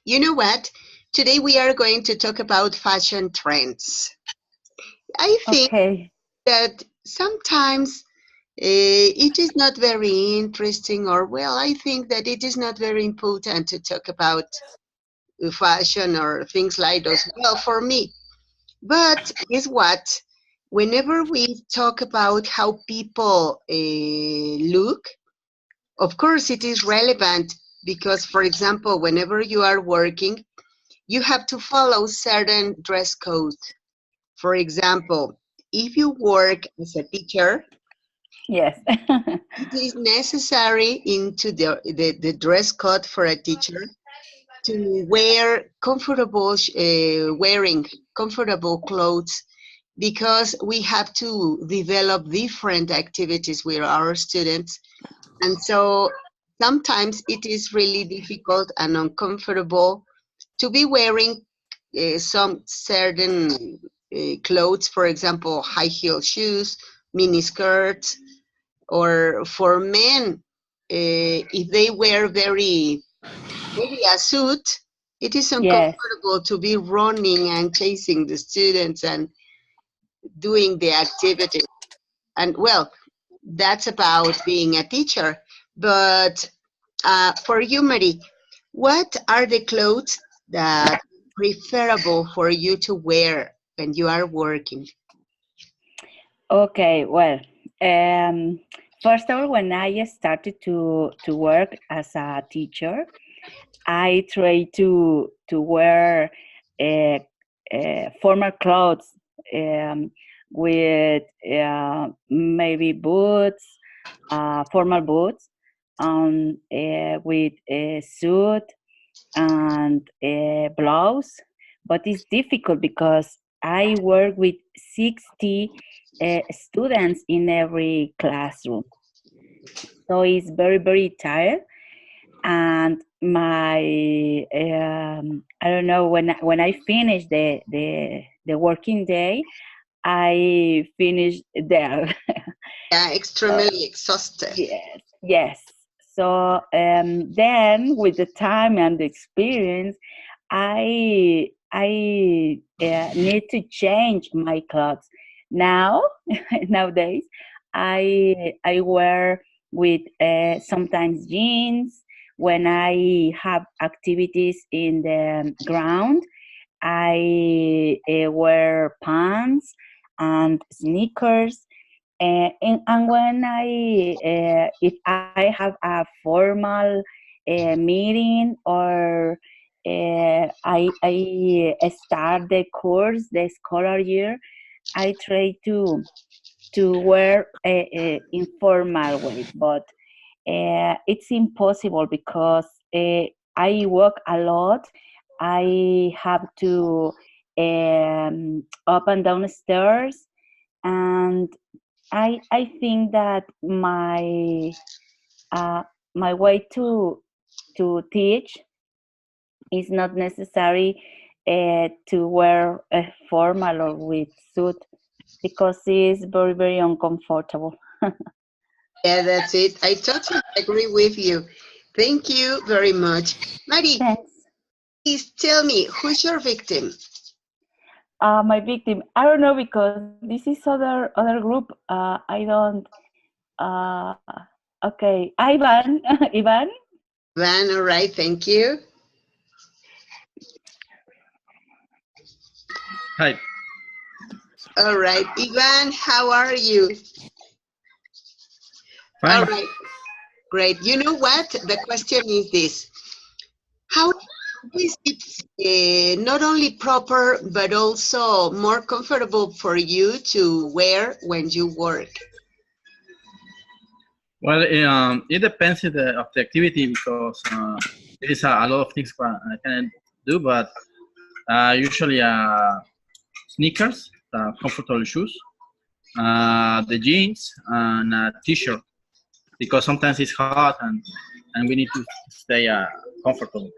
You know what? Today we are going to talk about fashion trends. I think Okay. that sometimes it is not very interesting, or well, I think that it is not very important to talk about fashion or things like those. Well, for me, but guess what? Whenever we talk about how people look, of course it is relevant because, for example, whenever you are working, you have to follow certain dress code. For example, if you work as a teacher, Yes. it is necessary into the dress code for a teacher to wear wearing comfortable clothes because we have to develop different activities with our students. And so sometimes it is really difficult and uncomfortable to be wearing some certain clothes, for example, high heel shoes, mini skirts, or for men, if they wear very maybe a suit, it is Yes. uncomfortable to be running and chasing the students and doing the activity. And well, that's about being a teacher. But for you, Marie, what are the clothes that preferable for you to wear when you are working? Okay. Well, um, first of all, when I started to work as a teacher, I try to wear uh, formal clothes with maybe boots, formal boots, with a suit and a blouse. But it's difficult because I work with 60 students in every classroom, so it's very tired. And my I don't know, when I finish the working day, I finish there. Yeah, Uh, extremely exhausted. yes. So then, with the time and the experience, I need to change my clothes. Now, nowadays, I wear with sometimes jeans. When I have activities in the ground, I wear pants and sneakers. And when if I have a formal meeting, or I start the course, the scholar year, I try to wear a informal way, but it's impossible because I work a lot. I have to up and down stairs, and I think that uh, my way to teach is not necessary to wear a formal or with suit, because it's very uncomfortable. Yeah, that's it. I totally agree with you. Thank you very much. Maddie, Thanks. please tell me, who's your victim? My victim, I don't know, because this is other group. I don't. Uh, okay, Ivan. Ivan. Ivan, all right, thank you. Hi, All right, Ivan, how are you? All fine. right, great. You know what? The question is this. How is it not only proper, but also more comfortable for you to wear when you work? Well, it depends of the activity because there is a lot of things I can do, but usually sneakers, comfortable shoes, the jeans, and a t-shirt because sometimes it's hot and we need to stay comfortable.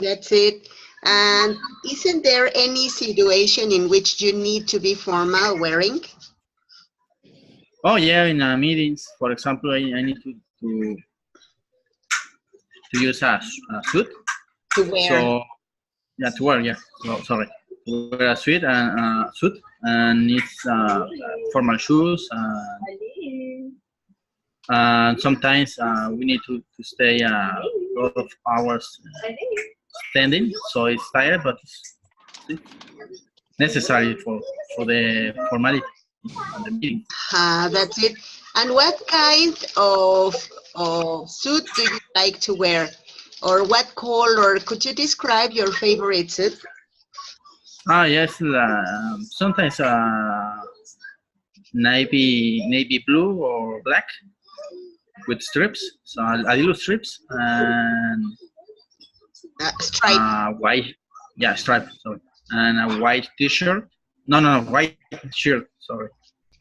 That's it. And isn't there any situation in which you need to be formal wearing? Oh yeah, in meetings, for example, I need to use a suit. to wear. So yeah, to wear, yeah. So, sorry, to wear a suit and needs formal shoes. And sometimes we need to stay a lot of hours standing, so it's tired, but it's necessary for the formality and the meeting. That's it. And what kind of suit do you like to wear? Or what color? Could you describe your favorite suit? Yes, sometimes navy blue or black with strips, so a little strips and Stripe. white, yeah, stripe, sorry, and a white t-shirt. No, white shirt, sorry,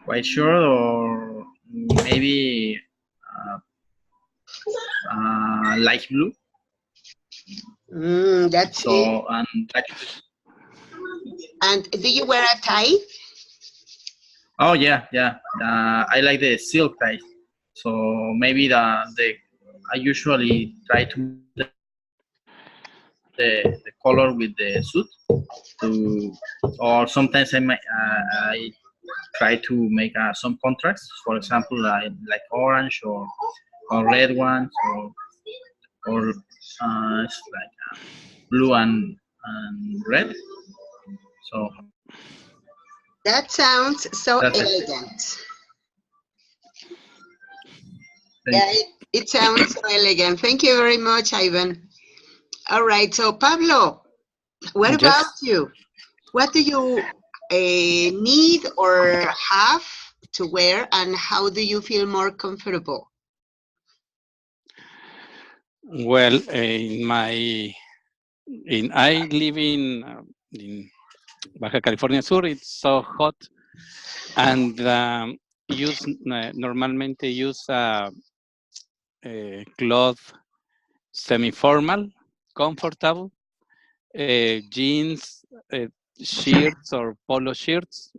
white shirt or maybe uh, light blue. That's it. So and black. And do you wear a tie? Oh yeah, yeah. I like the silk tie. So maybe the I usually try to match the color with the suit to, or sometimes I try to make some contrasts. For example, like orange or red ones or it's like blue and red. So That sounds so that's it. elegant. Thank Yeah, you. it sounds so elegant. Thank you very much, Ivan. All right, so Pablo, what about Yes. you? What do you need or have to wear, and how do you feel more comfortable? Well, I live in Baja California Sur. It's so hot, and normalmente use cloth semi-formal, comfortable, jeans, shirts or polo shirts,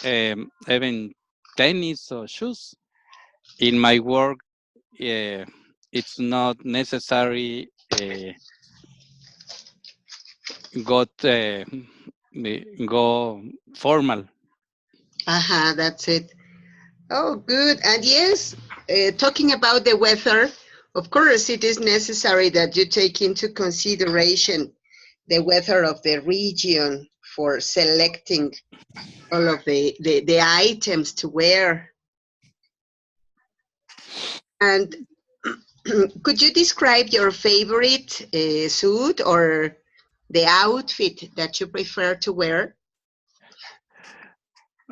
even tennis or shoes. In my work, it's not necessary got go formal. That's it. Oh, good. And yes, talking about the weather, of course, it is necessary that you take into consideration the weather of the region for selecting all of the items to wear. And could you describe your favorite suit or the outfit that you prefer to wear?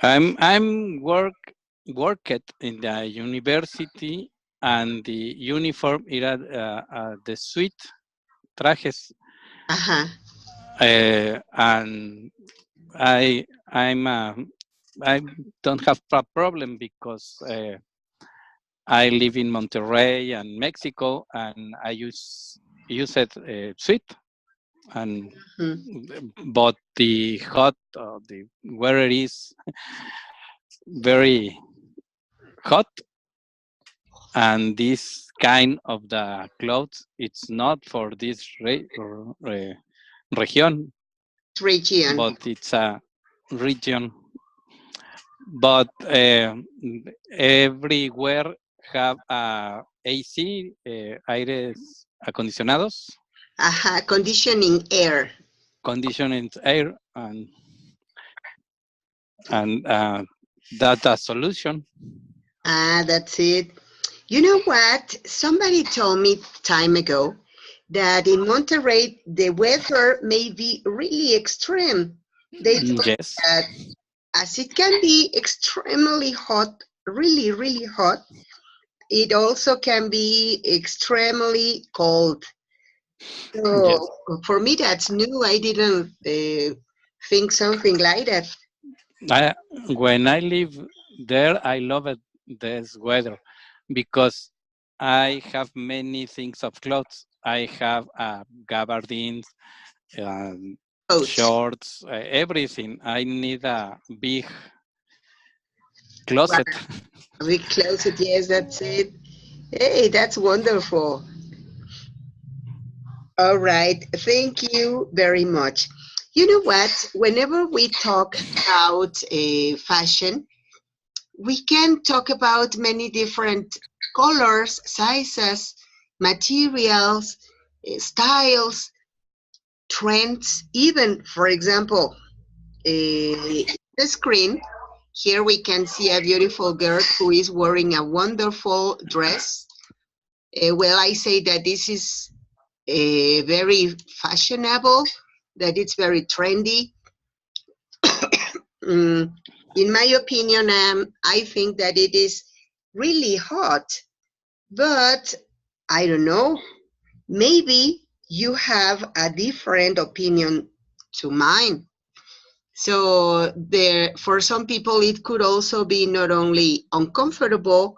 I'm worked in the university, and the uniform era the suite trajes, Uh-huh. and I don't have a problem because I live in Monterrey and Mexico, and I use it suite, and but the hot the weather is very hot, and this kind of the clothes it's not for this region, Region. but it's a region, but everywhere have AC, aires acondicionados, Conditioning air. conditioning air, and that's a solution. That's it. You know what? Somebody told me time ago that in Monterrey the weather may be really extreme. They told me Yes. that as it can be extremely hot, really, really hot, it also can be extremely cold. Yes. So for me, that's new. I didn't think something like that. I, when I live there, I love it, this weather, because I have many things of clothes. I have gabardines, um, Coats. shorts, everything. I need a big closet. We close it. Yes, that's it. Hey, that's wonderful. All right. Thank you very much. You know what? Whenever we talk about fashion, we can talk about many different colors, sizes, materials, styles, trends, even, for example, the screen. Here we can see a beautiful girl who is wearing a wonderful dress. Well, I say that this is very fashionable, that it's very trendy. Mm, in my opinion, I think that it is really hot, but I don't know. Maybe you have a different opinion to mine. So there, for some people, it could also be not only uncomfortable,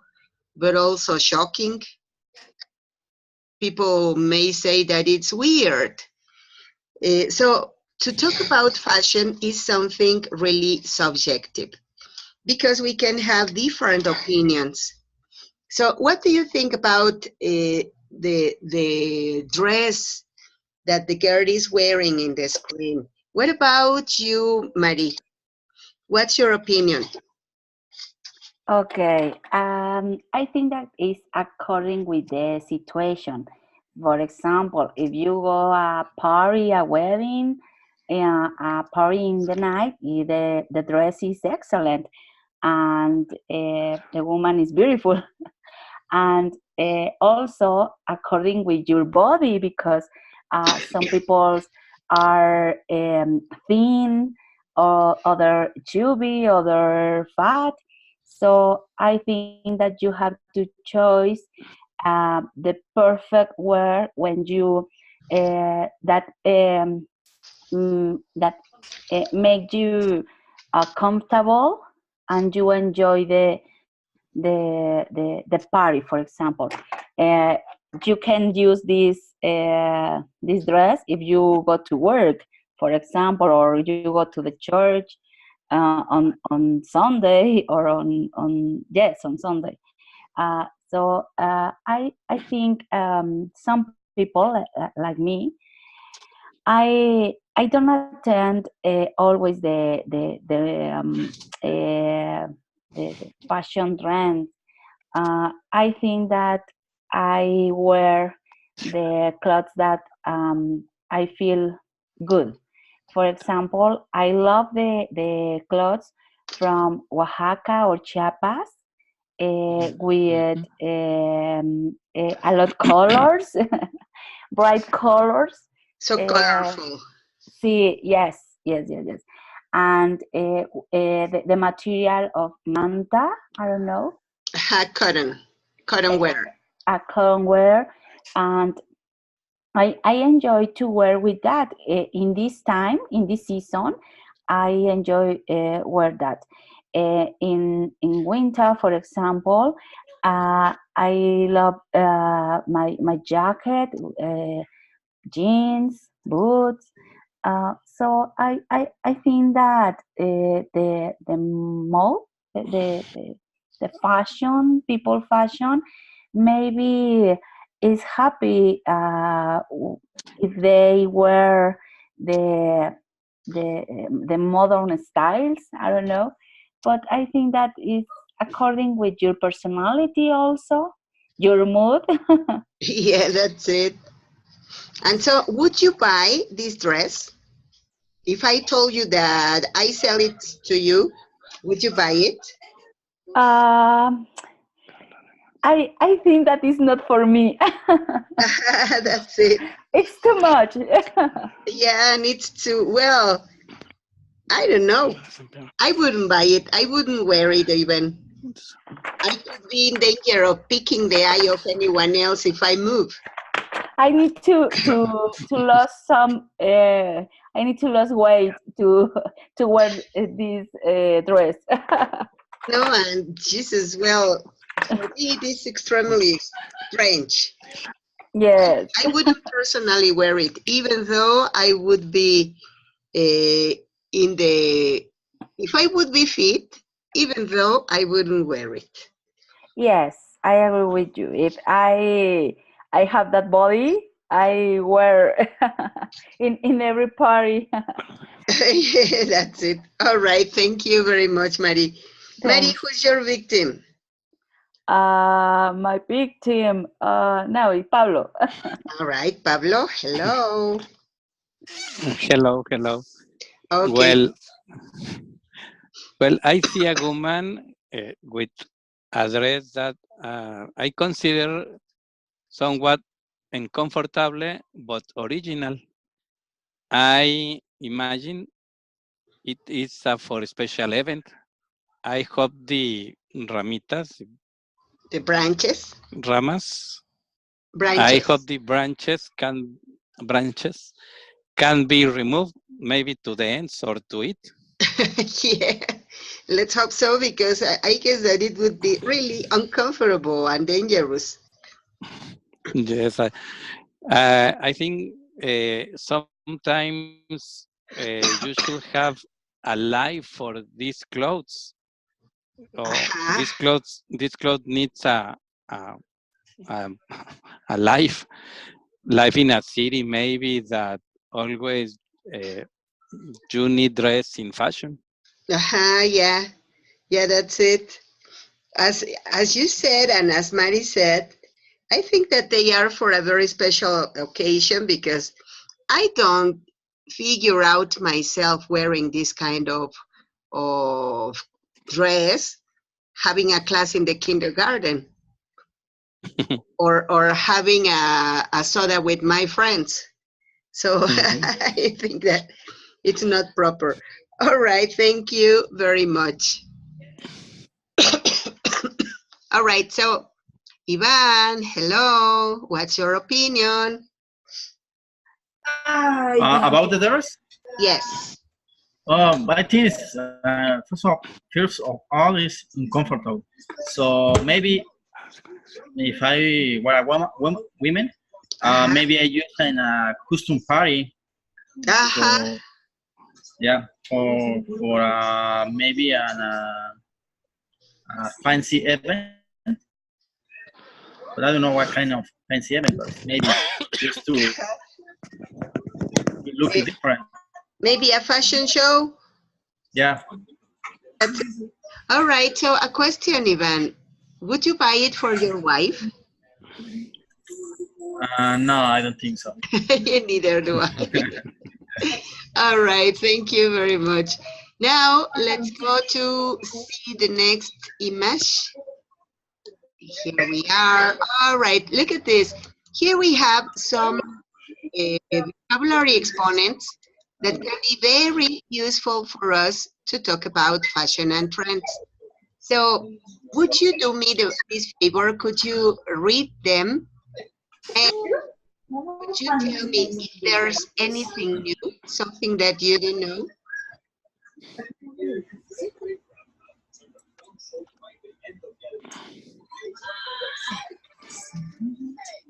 but also shocking. People may say that it's weird. So to talk about fashion is something really subjective because we can have different opinions. So what do you think about the dress that the girl is wearing in the screen? What about you, Marie? What's your opinion? Okay, I think that is according with the situation. For example, if you go a party, a wedding, a party in the night, the dress is excellent, and the woman is beautiful. And also according with your body, because some people are thin, or other chubby, other fat. So I think that you have to choose the perfect wear when you that make you comfortable, and you enjoy the party, for example. uh, you can use this dress if you go to work, for example, or you go to the church on Sunday, or on yes, on Sunday. I think some people like me, I don't attend always the fashion trend. I think that I wear the clothes that I feel good. For example, I love the clothes from Oaxaca or Chiapas, with a lot colors, bright colors. So Uh, colorful. see, yes, and the material of manta. I don't know, Cotton wear. a cotton wear, and I enjoy to wear with that in this time, in this season. I enjoy wear that in winter, for example. I love my jacket, jeans, boots. So I think that the mode, the fashion, people fashion, maybe is happy if they wear the the modern styles. I don't know, but I think that is according with your personality, also your mood. Yeah, that's it. And so, would you buy this dress? If I told you that I sell it to you, would you buy it? um I think that is not for me. That's it. It's too much. Yeah, and it's too, well, I don't know. I wouldn't buy it. I wouldn't wear it even. I could be in danger of picking the eye of anyone else if I move. I need to lose some. I need to lose weight to wear this dress. No, and Jesus, well, for me, it is extremely strange. Yes. I wouldn't personally wear it, even though I would be in the, if I would be fit, even though I wouldn't wear it. Yes, I agree with you. If I have that body, I wear in every party. Yeah, that's it. All right. Thank you very much, Mari. Mari, Thanks. who's your victim? My big team. Now it's Pablo. All right, Pablo. Hello. Hello, hello. Okay. Well, I see a woman with a dress that I consider somewhat uncomfortable but original. I imagine it is for a special event. I hope the ramitas, The branches. ramas, I hope Branches. the branches can be removed maybe to the ends or to it. Yeah. Let's hope so, because I guess that it would be really uncomfortable and dangerous. Yes, I think sometimes you should have a life for these clothes. Or Uh-huh. this clothes needs a, a, a life in a city maybe that always uh, you need dress in fashion. Uh-huh. Yeah. Yeah, that's it. As you said, and as Mari said, I think that they are for a very special occasion, because I don't figure out myself wearing this kind of dress, having a class in the kindergarten, or having a soda with my friends. So I think that it's not proper. All right, thank you very much. All right, so Ivan, hello. What's your opinion? About the dress, Yes. I think it's, first of all, is uncomfortable. So maybe if I were a women, Uh-huh. maybe I use in a custom party. Uh-huh. So yeah, for maybe a fancy event, but I don't know what kind of fancy event, but maybe just to look May- different. Maybe a fashion show? Yeah. That's it. All right, so a question, Ivan. Would you buy it for your wife? No, I don't think so. Neither do I. All right, thank you very much. Now, let's go to see the next image. Here we are. All right, look at this. Here we have some vocabulary exponents that can be very useful for us to talk about fashion and trends. So, would you do me this favor? Could you read them, and could you tell me if there's anything new, something that you don't know?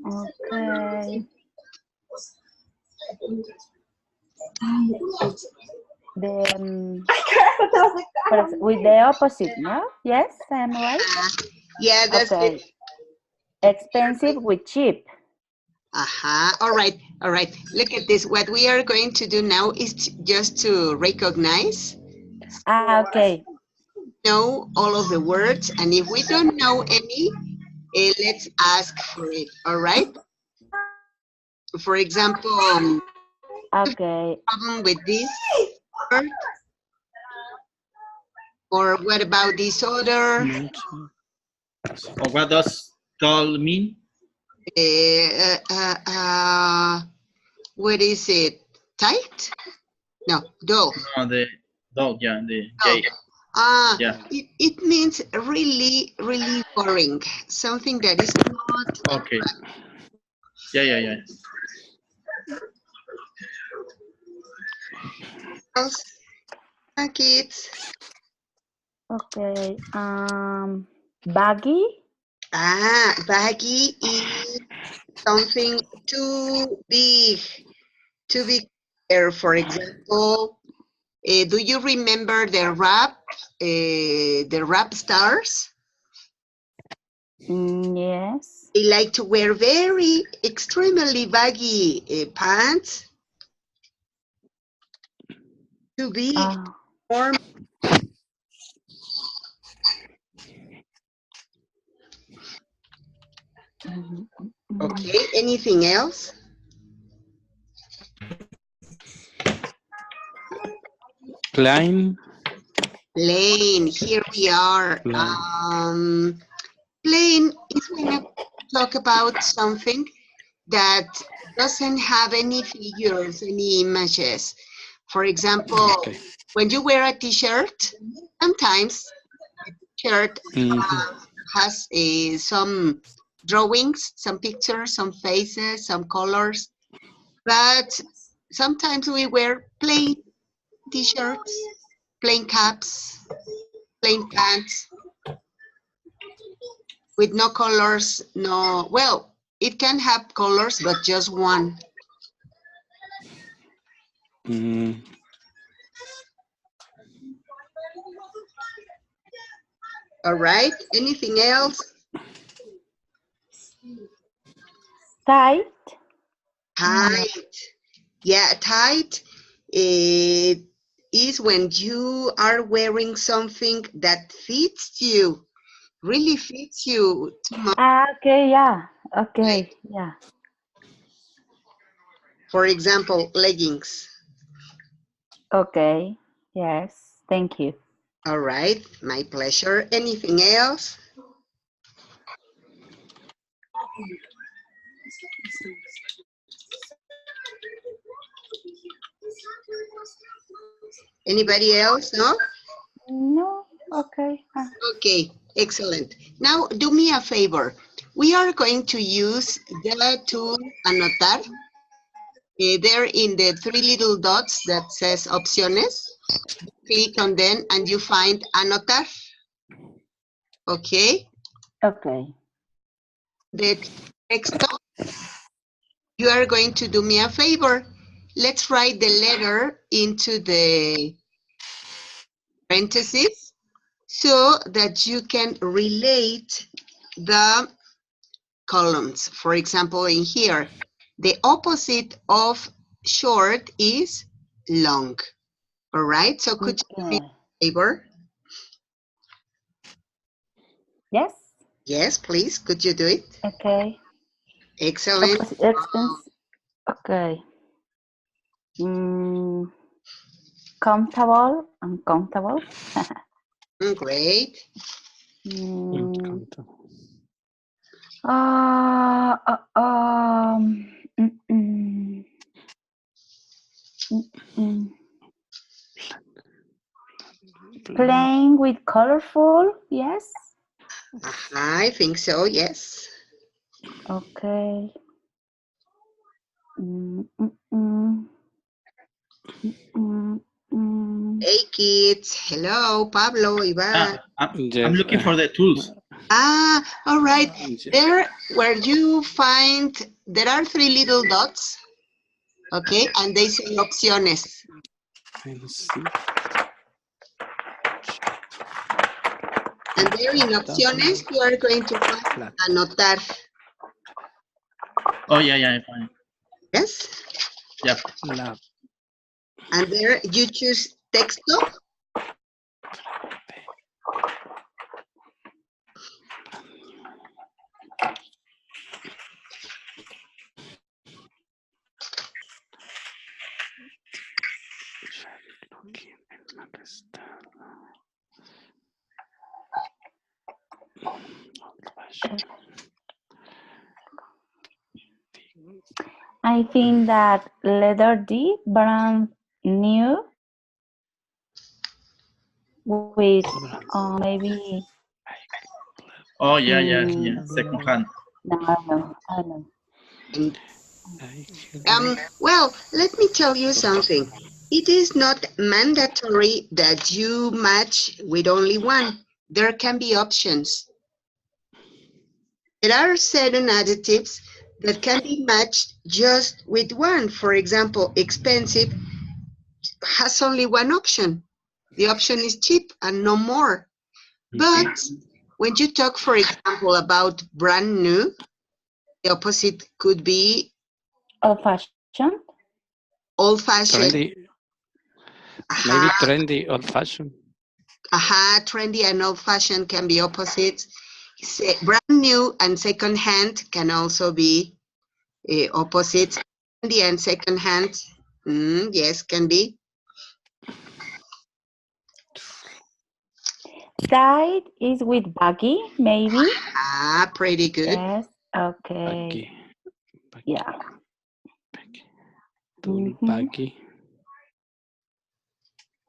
Okay. The with the opposite, no? Yes, I am right. Yeah, that's it. Okay. Expensive with cheap. Uh-huh. All right. All right. Look at this. What we are going to do now is just to recognize, Okay. know all of the words, and if we don't know any, let's ask for it. All right. For example, Okay. problem with this word, or what about this other? Or what does tall mean? Uh, uh, uh, what is it? Tight? No, dull. No, the dog, yeah, the Dull. J. Yeah. It means really, really boring. Something that is not Okay. Yeah. else. Kids. Okay. Baggy. Baggy is something too big there. For example, do you remember the rap stars? Yes. They like to wear very extremely baggy pants to be warm. Okay, anything else? Plain. Plain, here we are. Plain is when you talk about something that doesn't have any figures, any images. For example, Okay. when you wear a t-shirt, sometimes the shirt has some drawings, some pictures, some faces, some colors, but sometimes we wear plain t-shirts, plain caps, plain pants, with no colors, no, well, it can have colors, but just one. All right, anything else? Tight. Tight. Yeah, tight is when you are wearing something that fits you, really fits you too much. Okay, yeah. Okay, yeah. For example, leggings. Okay, yes. Thank you. All right, my pleasure. Anything else? Anybody else? No? No, okay. Okay, excellent. Now, do me a favor. We are going to use the tool Anotar. There in the three little dots that says Opciones. Click on them and you find Anotar. Okay? Okay. The text, you are going to do me a favor. Let's write the letter into the parentheses so that you can relate the columns. For example, in here, the opposite of short is long. All right, so could you do me a favor? Yes. Yes, please, could you do it? Okay. Excellent. Opposite expense. Okay. Comfortable, uncomfortable. Great. Uh, uh, um, mm, mm, mm, mm. Playing with colorful, yes. I think so, yes. Okay. Mm, mm, mm. Mm, mm, mm. Hey kids, hello, Pablo, Ivan. I'm looking for the tools. All right. There where you find, there are three little dots, okay, and they say opciones. And there in opciones, you are going to find anotar. Oh, yeah, I find it. Yes? Yep. And there you choose texto. I think that letter D, brand new, with maybe. Oh, yeah. Second hand. No, I know. Well, let me tell you something. It is not mandatory that you match with only one. There can be options. There are certain adjectives that can be matched just with one. For example, expensive has only one option. The option is cheap and no more. But When you talk, for example, about brand new, the opposite could be Old-fashioned. old-fashioned. Trendy, maybe Aha, trendy, old-fashioned. aha, trendy and old-fashioned can be opposites. Brand new and second-hand can also be opposites. Trendy and second-hand, yes, can be. Tight is with baggy, maybe. Ah, pretty good. Yes. Okay. Baggy. Baggy. Yeah. Baggy. Too baggy.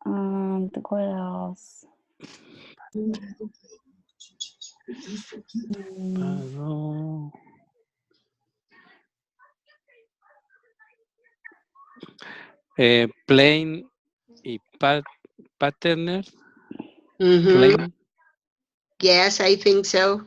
And what else? Paro. Plain y patterner. Plain. Yes, I think so.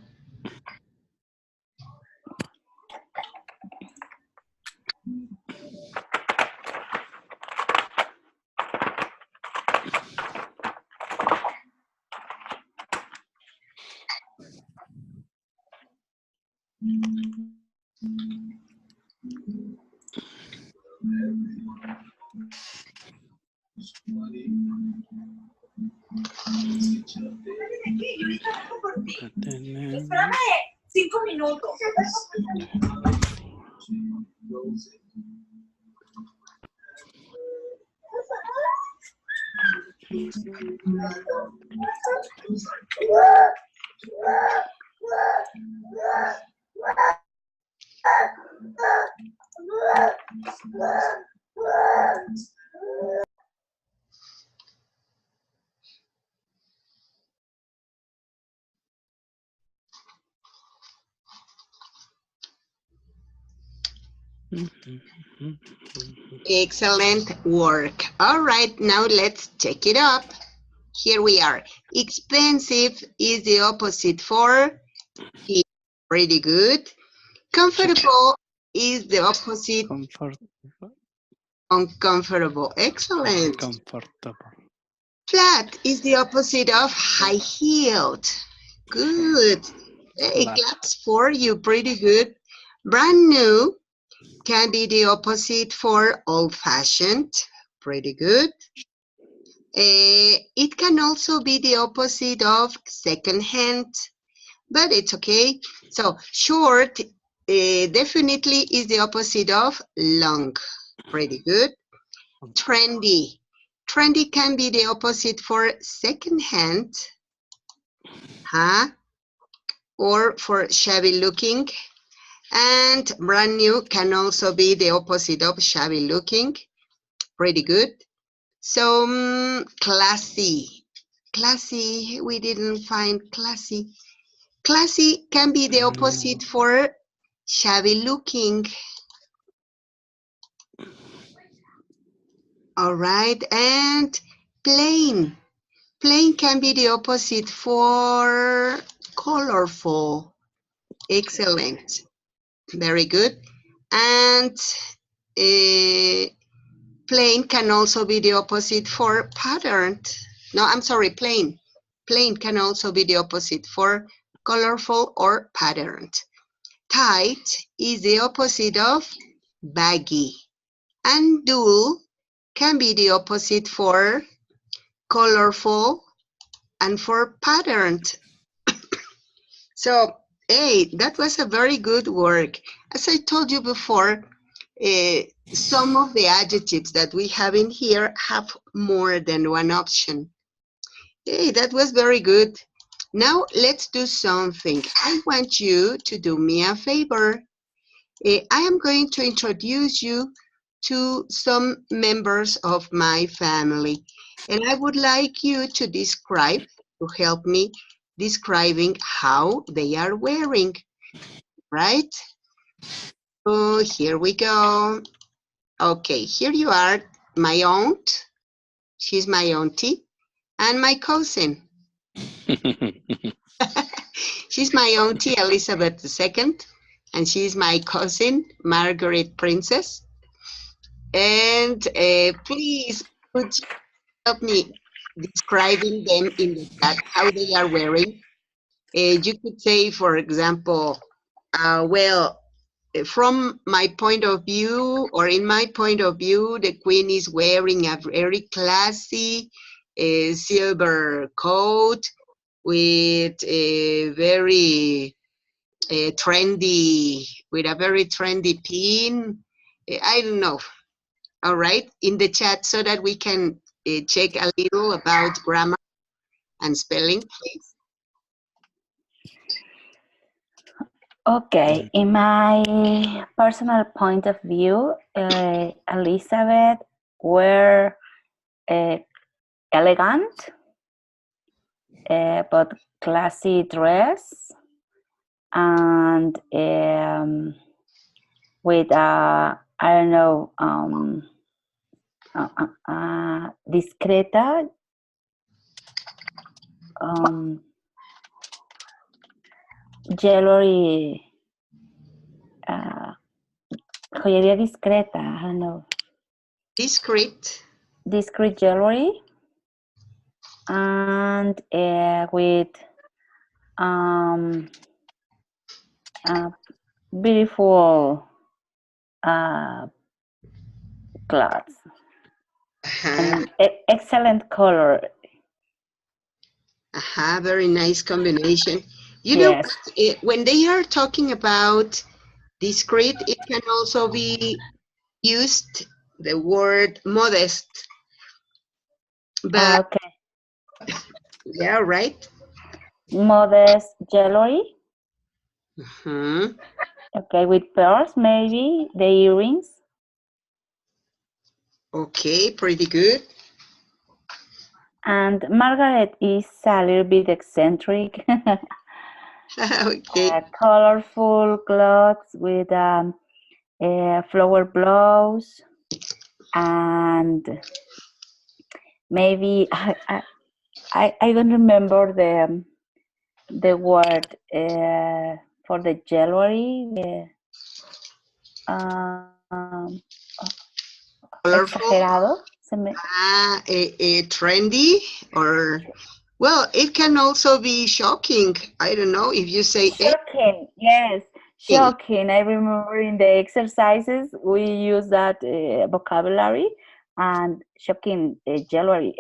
Patterner. 5 minutos. Excellent work. All right, now let's check it up. Here we are. Expensive is the opposite for cheap. Pretty good. Comfortable is the opposite uncomfortable. Excellent. Comfortable. Flat is the opposite of high-heeled. Good. Hey, Flat. claps for you. Pretty good. Brand new can be the opposite for old-fashioned. Pretty good. It can also be the opposite of second-hand, but it's okay. So short definitely is the opposite of long. Pretty good. Trendy. Trendy can be the opposite for second-hand, or for shabby-looking. And brand new can also be the opposite of shabby-looking. Pretty good. So classy. Classy, we didn't find classy. Classy can be the opposite for shabby-looking. All right, and plain. Plain can be the opposite for colorful. Excellent. Very good. And plain can also be the opposite for patterned. No, I'm sorry, plain. Plain can also be the opposite for colorful or patterned. Tight is the opposite of baggy. And dull can be the opposite for colorful and for patterned. So, hey, that was a very good work. As I told you before, some of the adjectives that we have in here have more than one option. Hey, that was very good. Now let's do something. I want you to do me a favor. I am going to introduce you to some members of my family, and I would like you to help me describing how they are wearing, right? Oh, here we go. Okay, here you are, my aunt. She's my auntie, and my cousin. She's my auntie, Elizabeth II, and she's my cousin, Margaret Princess. And please, could you help me describing them in the chat, how they are wearing? You could say, for example, well, from my point of view, or in my point of view, the queen is wearing a very classy silver coat with a very trendy, with a very trendy pin. I don't know. All right, in the chat so that we can check a little about grammar and spelling, please. Okay, in my personal point of view, Elizabeth were elegant but classy dress, and with I don't know, discreta, jewelry, joyería discreta, I don't know. Discreet. Discreet jewelry, and with beautiful clothes and excellent color. Very nice combination. You know, Yes. when they are talking about discreet, it can also be used the word modest. But Okay. yeah, right. Modest jewelry. Mhm. Okay, with pearls, maybe the earrings. Okay, pretty good. And Margaret is a little bit eccentric. Okay. Colorful clothes with flower blouse, and maybe I don't remember the word for the jewelry. Colorful. Exagerado. Trendy, or well, it can also be shocking. I don't know if you say Shocking, yes, shocking. I remember in the exercises we use that vocabulary, and shocking jewelry.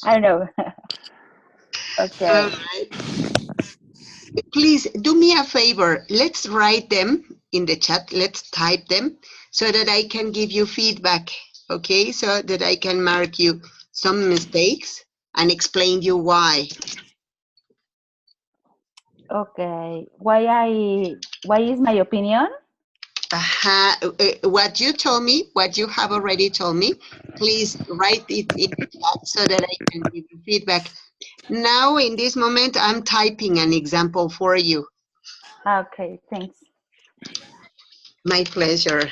I don't know. Okay. all right. Please do me a favor. Let's write them in the chat. Let's type them so that I can give you feedback. Okay, so that I can mark you some mistakes and explain you why. Okay. Why is my opinion? What you told me, what you have already told me, please write it in the chat so that I can give you feedback. Now, in this moment, I'm typing an example for you. Okay, thanks. My pleasure.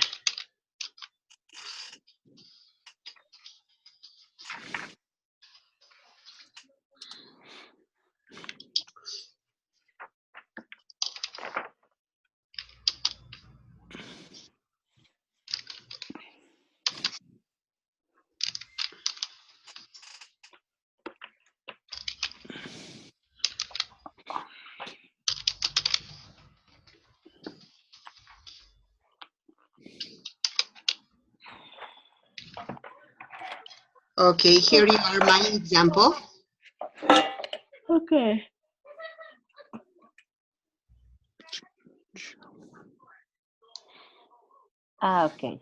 Okay, here you are my example. Okay. Okay.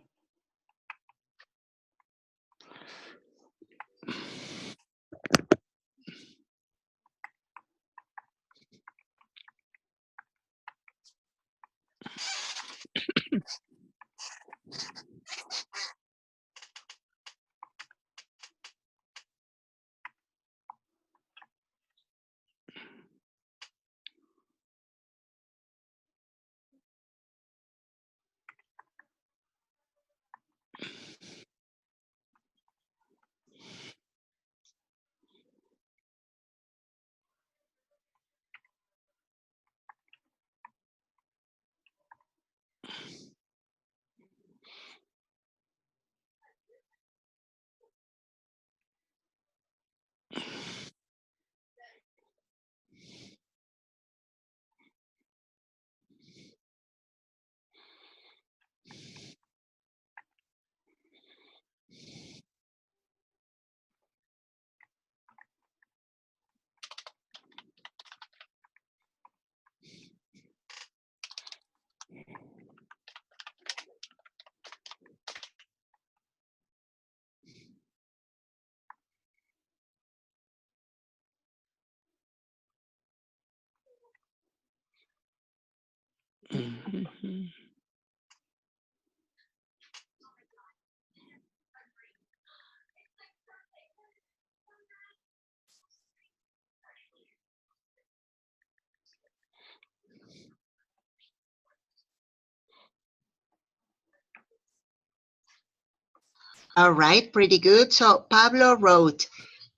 All right, pretty good. So Pablo wrote,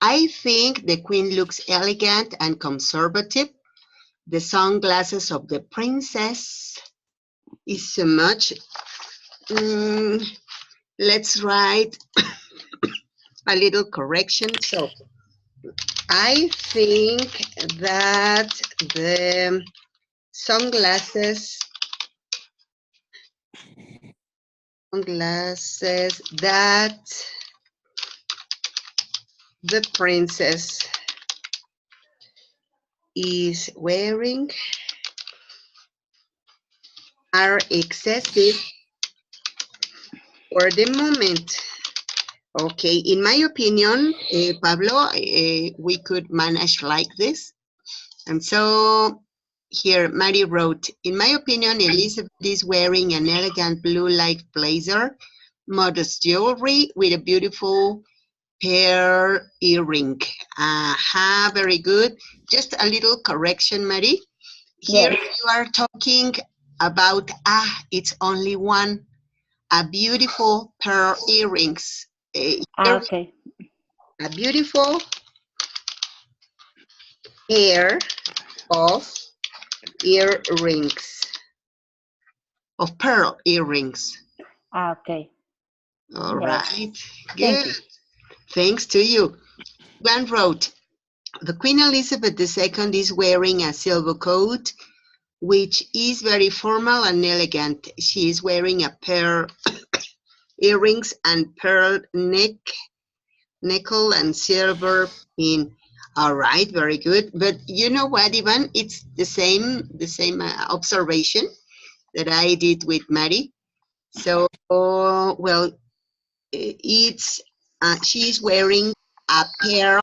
I think the queen looks elegant and conservative. The sunglasses of the princess is so much. Let's write a little correction. So I think that the sunglasses that the princess is wearing are excessive for the moment. Okay, in my opinion, Pablo, we could manage like this. And so here, Mary wrote, in my opinion, Elizabeth is wearing an elegant blue light blazer, modest jewelry with a beautiful pearl earring. Aha, very good. Just a little correction, Mary. Here Yes. you are talking about, it's only one, a beautiful pearl earrings. Okay. A beautiful pair of earrings, of pearl earrings. Okay. All Yes. right, Thank good. you. Thanks to you. One wrote, the Queen Elizabeth II is wearing a silver coat, which is very formal and elegant. She is wearing a pair earrings and pearl necklace and silver pin. All right, very good. But you know what, Ivan? It's the same observation that I did with Mary. So, well, it's she's wearing a pair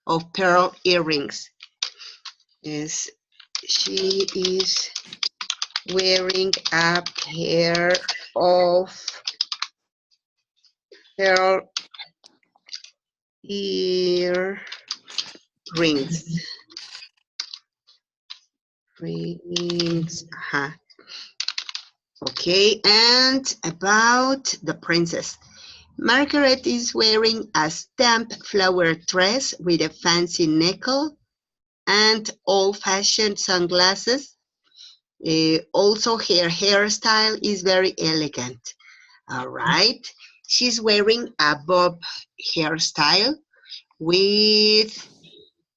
of pearl earrings. Yes, she is wearing a pair of pearl earrings. Rings. Okay, and about the princess. Margaret is wearing a stamped flower dress with a fancy necklace and old-fashioned sunglasses. Also, her hairstyle is very elegant. All right. She's wearing a bob hairstyle with,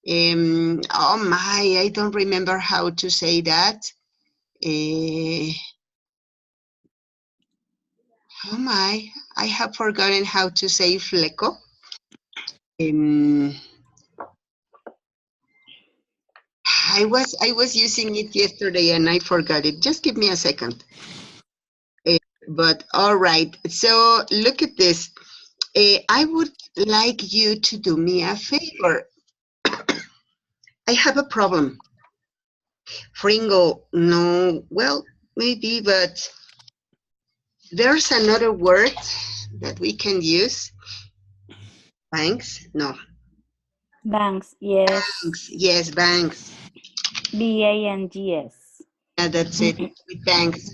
oh my, I don't remember how to say that. Oh my, I have forgotten how to say fleco. I was using it yesterday and I forgot it. Just give me a second. But all right, so look at this. I would like you to do me a favor. I have a problem. Fringo, no, well, maybe, but there's another word that we can use. Banks? No. Banks. Yes. Banks. Yes, banks. BANGS. Yeah, that's it. With banks.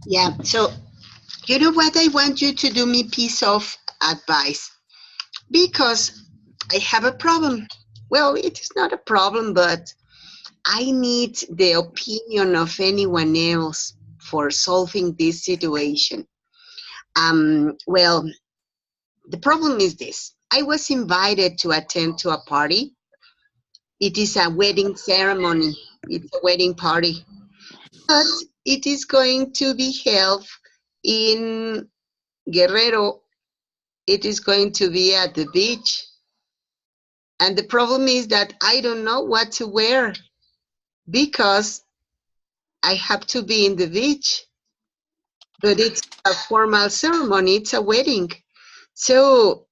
Yeah, so you know what? I want you to do me piece of advice because I have a problem. Well, it is not a problem, but I need the opinion of anyone else for solving this situation. Well, the problem is this. I was invited to attend to a party. It is a wedding ceremony. It's a wedding party. But it is going to be held in Guerrero. It is going to be at the beach. And the problem is that I don't know what to wear because I have to be in the beach. But it's a formal ceremony, it's a wedding. So,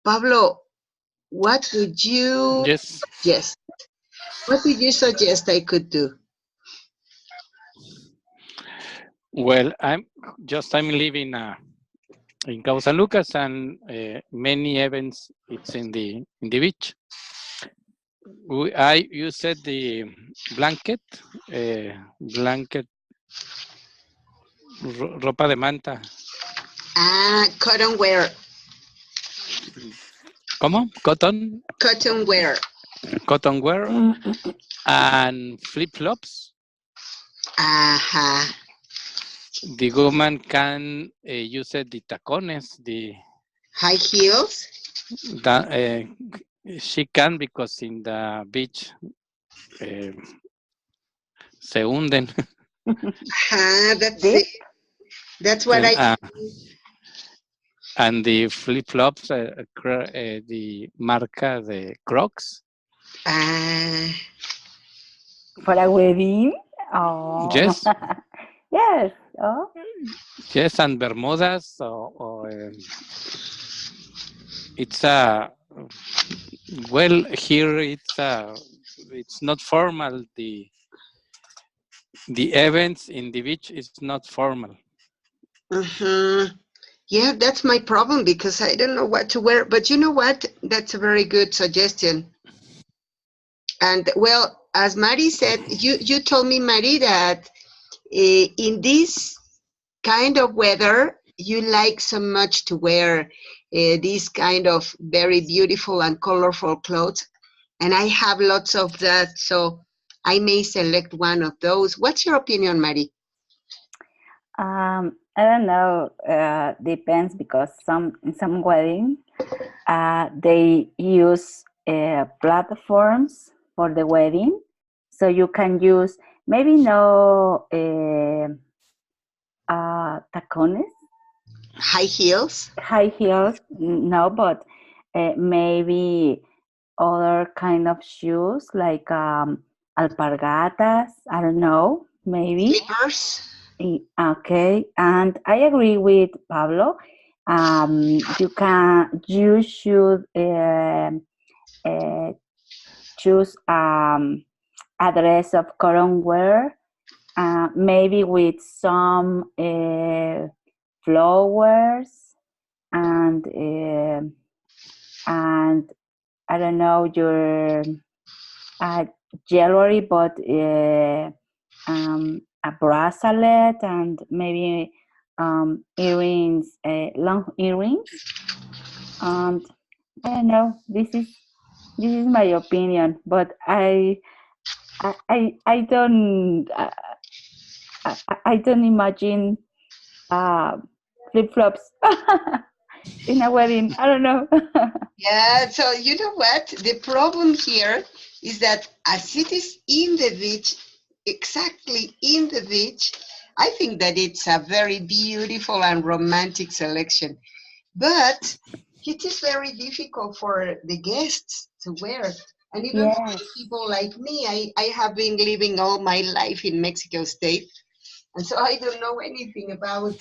Pablo, what would you Yes. suggest? What would you suggest I could do? Well, I'm living in Cabo San Lucas, and many events it's in the beach. You said the blanket, blanket, ropa de manta. Cotton wear. ¿Cómo? Cotton Wear. cotton wear, and flip flops. The woman can use the tacones, the high heels. She can, because in the beach se hunden. That's it. That's what I. And the flip flops, the marca de Crocs. For a wedding? Oh. Yes. Yes. Oh. Yes, and Bermudas, or it's a well, here it's not formal. The events in the beach is not formal. Yeah, that's my problem, because I don't know what to wear. But you know what? That's a very good suggestion. And well, as Mari said, you told me, Mari, that in this kind of weather, you like so much to wear these kind of very beautiful and colorful clothes. And I have lots of that, so I may select one of those. What's your opinion, Mari? I don't know. Depends, because in some wedding, they use platforms for the wedding, so you can use maybe no tacones, high heels. High heels, no, but maybe other kind of shoes like alpargatas. I don't know, maybe slippers. Okay, and I agree with Pablo. You should choose a dress of cotton wear, maybe with some flowers, and I don't know, your jewelry, but a bracelet, and maybe earrings, long earrings. And I don't know. This is my opinion, but I don't I don't imagine flip flops in a wedding. I don't know. Yeah, so you know what? The problem here is that as it is in the beach, exactly in the beach, I think that it's a very beautiful and romantic selection. But it is very difficult for the guests to wear. And even for Yes. people like me, I have been living all my life in Mexico State. And so I don't know anything about.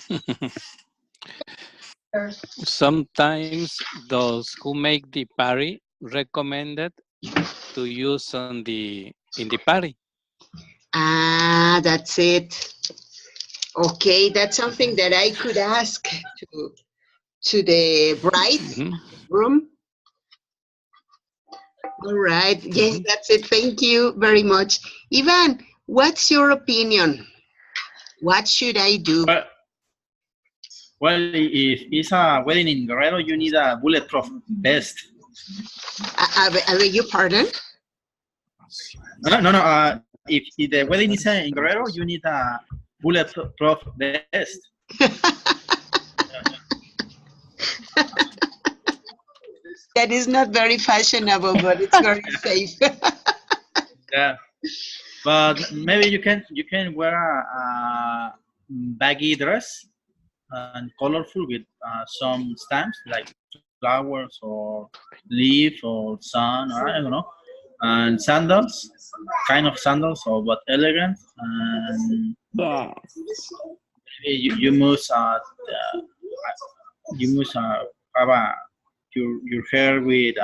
Sometimes those who make the party recommended to use in the party. That's it. Okay, that's something that I could ask to the bride room. All right. Yes, that's it. Thank you very much. Ivan, what's your opinion? What should I do? Well, if it's a wedding in Guerrero, you need a bulletproof vest. I beg your pardon? No. If the wedding is in Guerrero, you need a bulletproof vest. That is not very fashionable, but it's very safe. Yeah, but maybe you can wear a baggy dress and colorful with some stamps like flowers or leaf or sun, or I don't know, and sandals, kind of sandals, or but elegant, and Yes. you must have a your hair with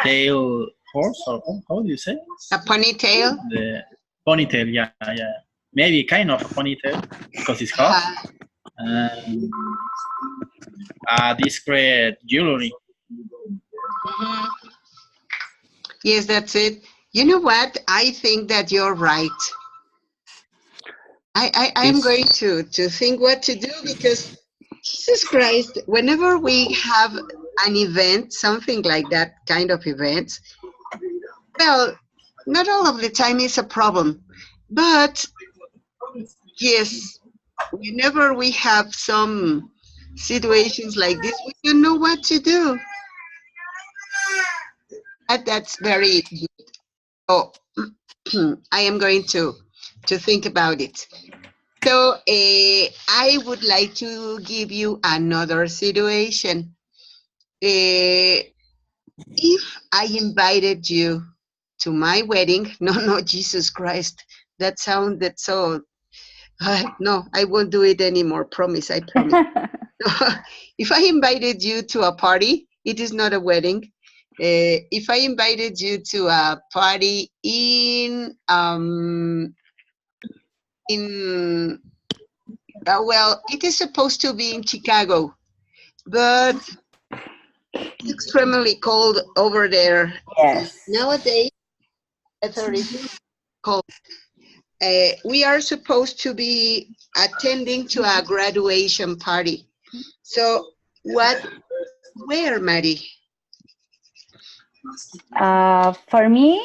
tail horse, or how do you say? A ponytail? The ponytail, yeah, yeah. Maybe kind of a ponytail because it's hot. And discreet jewelry. Yes, that's it. You know what? I think that you're right. I'm going to think what to do, because Jesus Christ, whenever we have an event, something like that kind of event, well, not all of the time is a problem, but yes, whenever we have some situations like this, we don't know what to do. That's very good. Oh, I am going to think about it. So I would like to give you another situation. If I invited you to my wedding, no, Jesus Christ, that sounded so, no, I won't do it anymore, promise, I promise. If I invited you to a party, it is not a wedding. If I invited you to a party in well, it is supposed to be in Chicago, but it's extremely cold over there. Yes. Nowadays, weather is cold. We are supposed to be attending to a graduation party. So, where, Maddie? For me,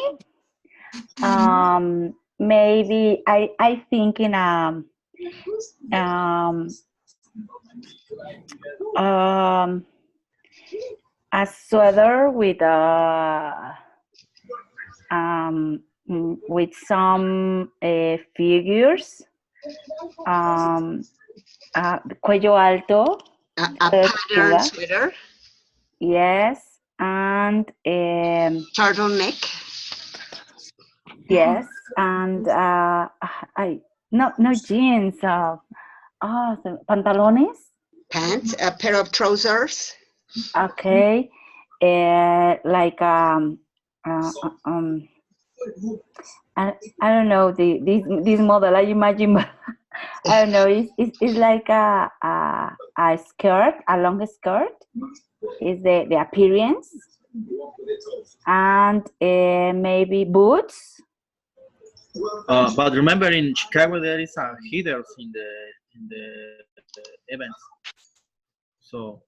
maybe I think in a sweater with some figures, cuello alto, A patterned sweater? yes, and Turtleneck? yes, and no jeans, pantalones. Pants? A pair of trousers? Okay, like I don't know this model. I imagine, but I don't know. It's like a skirt, a long skirt. Is the appearance, and maybe boots. But remember, in Chicago there is a heaters in the events, so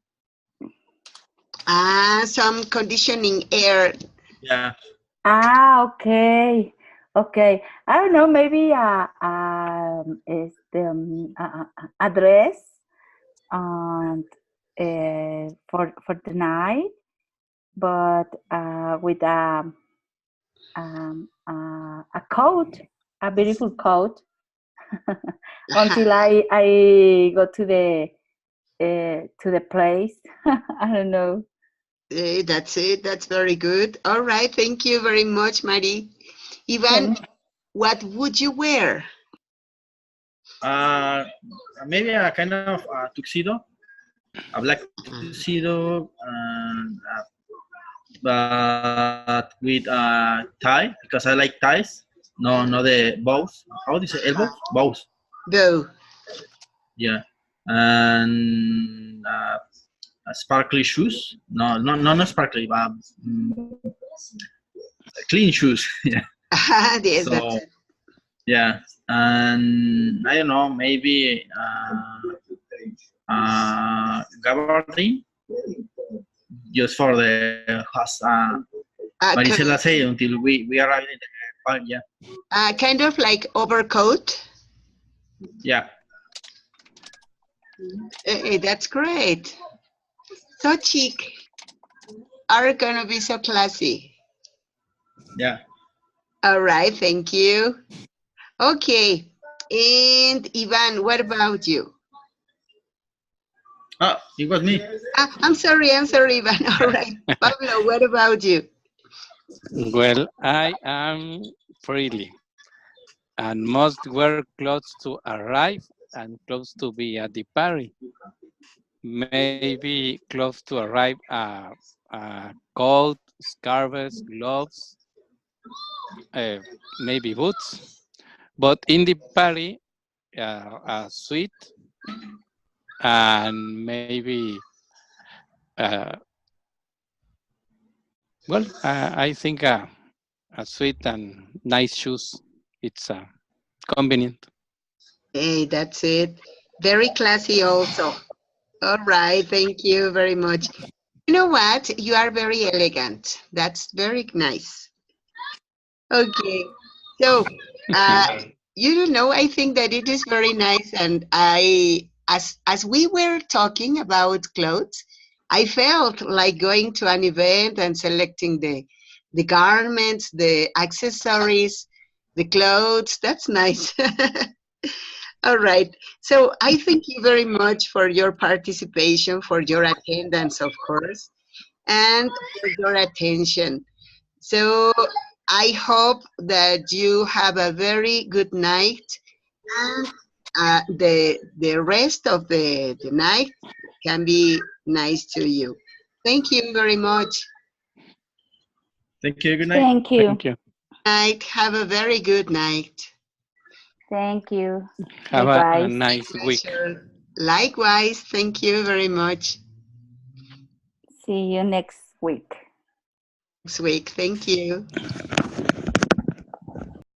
Some conditioning air. yeah. Okay. Okay. I don't know. Maybe is a dress and for the night, but with a coat, a beautiful coat, until I go to the place. I don't know. That's it. That's very good. All right. Thank you very much, Marie. Ivan, what would you wear? Maybe a kind of tuxedo, a black tuxedo, but with tie, because I like ties. No, not the bows. How do you say elbows? Bows. Go. Yeah, and sparkly shoes. No, not sparkly, but clean shoes. Yeah. Yes, So that's it. yeah, and I don't know, maybe gabardine, just for the as Marisela say, until we arrive in the park. Yeah. Kind of like overcoat. Yeah. That's great. So chic. Are gonna be so classy. Yeah. All right. Thank you. Okay. And Ivan, what about you? It was me. I'm sorry, Ivan. All right. Pablo, what about you? Well, I am freely and must wear clothes to arrive and clothes to be at the party. maybe close to arrive coat, scarves, gloves, maybe boots. But in the party, a suit and maybe, uh, well, I think a suit and nice shoes. It's convenient. Hey, that's it. Very classy also. All right, thank you very much. You know what? You are very elegant. That's very nice. Okay. So, uh, you don't know, I think that it is very nice, and as we were talking about clothes, I felt like going to an event and selecting the garments, the accessories, the clothes. That's nice. All right. So I thank you very much for your participation, for your attendance, of course, and for your attention. So I hope that you have a very good night, and the rest of the night can be nice to you. Thank you very much. Thank you. Good night. Thank you. Thank you. Night. Have a very good night. Thank you. Have a Likewise. nice week. Pleasure. Likewise. Thank you very much. See you next week. Next week. Thank you.